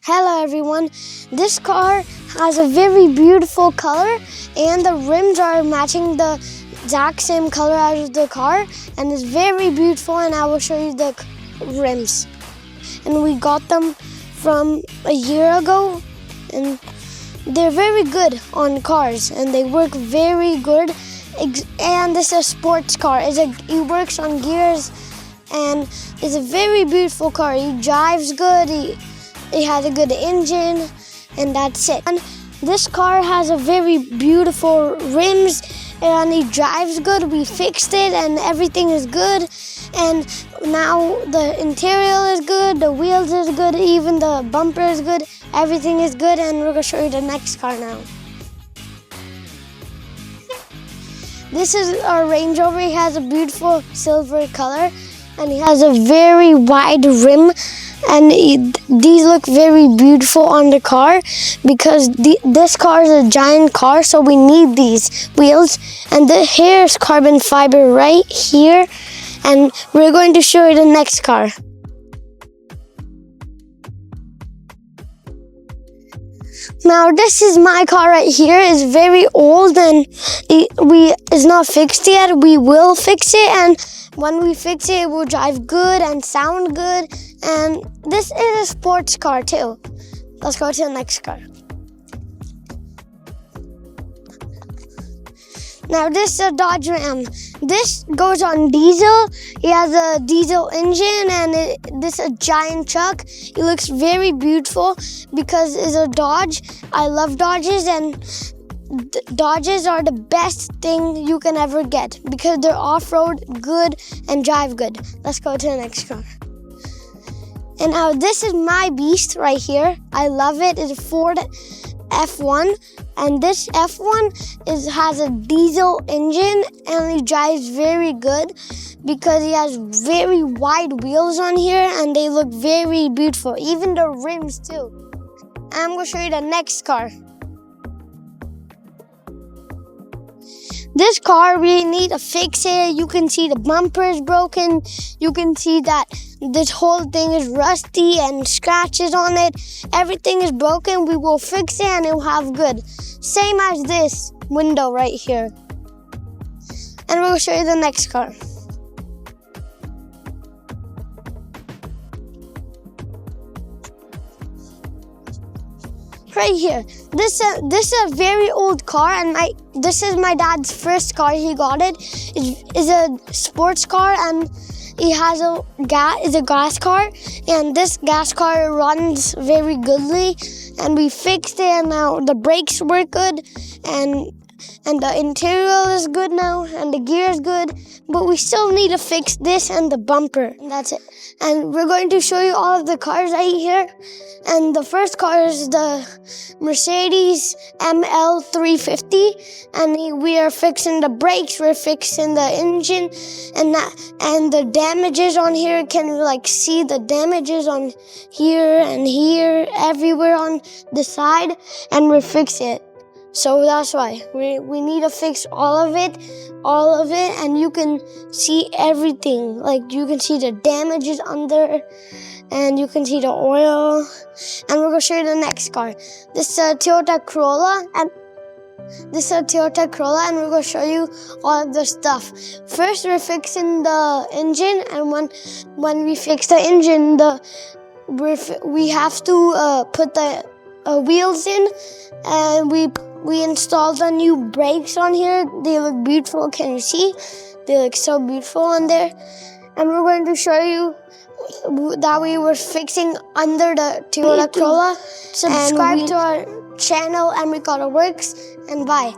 Hello everyone, this car has a very beautiful color and the rims are matching the exact same color as the car and it's very beautiful, and I will show you the rims. And we got them from a year ago and they're very good on cars and they work very good. And this is a sports car. It works on gears and it's a very beautiful car. It drives good. It has a good engine, and that's it. And this car has a very beautiful rims, and it drives good. We fixed it, and everything is good. And now the interior is good, the wheels is good, even the bumper is good. Everything is good, and we're gonna show you the next car now. This is our Range Rover. It has a beautiful silver color, and it has a very wide rim. And these look very beautiful on the car because this car is a giant car, so we need these wheels. And here is carbon fiber right here, and we're going to show you the next car. Now this is my car right here. It's very old and it's not fixed yet. We will fix it, and when we fix it, it will drive good and sound good. And this is a sports car too. Let's go to the next car. Now this is a Dodge Ram. This goes on diesel. It has a diesel engine and this is a giant truck. It looks very beautiful because it's a Dodge. I love Dodges, and Dodges are the best thing you can ever get because they're off-road good and drive good. Let's go to the next car. And now this is my beast right here. I love it. It's a Ford F1, and this F1 has a diesel engine and it drives very good because it has very wide wheels on here and they look very beautiful, even the rims too. And I'm going to show you the next car. This car, we need to fix it. You can see the bumper is broken. You can see that this whole thing is rusty and scratches on it. Everything is broken. We will fix it and it will have good. Same as this window right here. And we'll show you the next car. Right here. This is a very old car, and this is my dad's first car. He got it. It's a sports car, and it has is a gas car, and this gas car runs very goodly. And we fixed it, and now the brakes work good, and the interior is good now, and the gear is good. But we still need to fix this and the bumper. And that's it. And we're going to show you all of the cars right here. And the first car is the Mercedes ML350, and we are fixing the brakes, we're fixing the engine, and the damages on here. Can you see the damages on here and here, everywhere on the side, and we're fixing it. So that's why we need to fix all of it, and you can see everything. You can see the damages under, and you can see the oil. And we're gonna show you the next car. This is a Toyota Corolla, and we're gonna show you all of the stuff. First, we're fixing the engine, and when we fix the engine, we have to put the wheels in, and we installed the new brakes on here. They look beautiful. Can you see? They look so beautiful on there. And we're going to show you that we were fixing under the Toyota Corolla. Subscribe to our channel, and we got it works. And bye.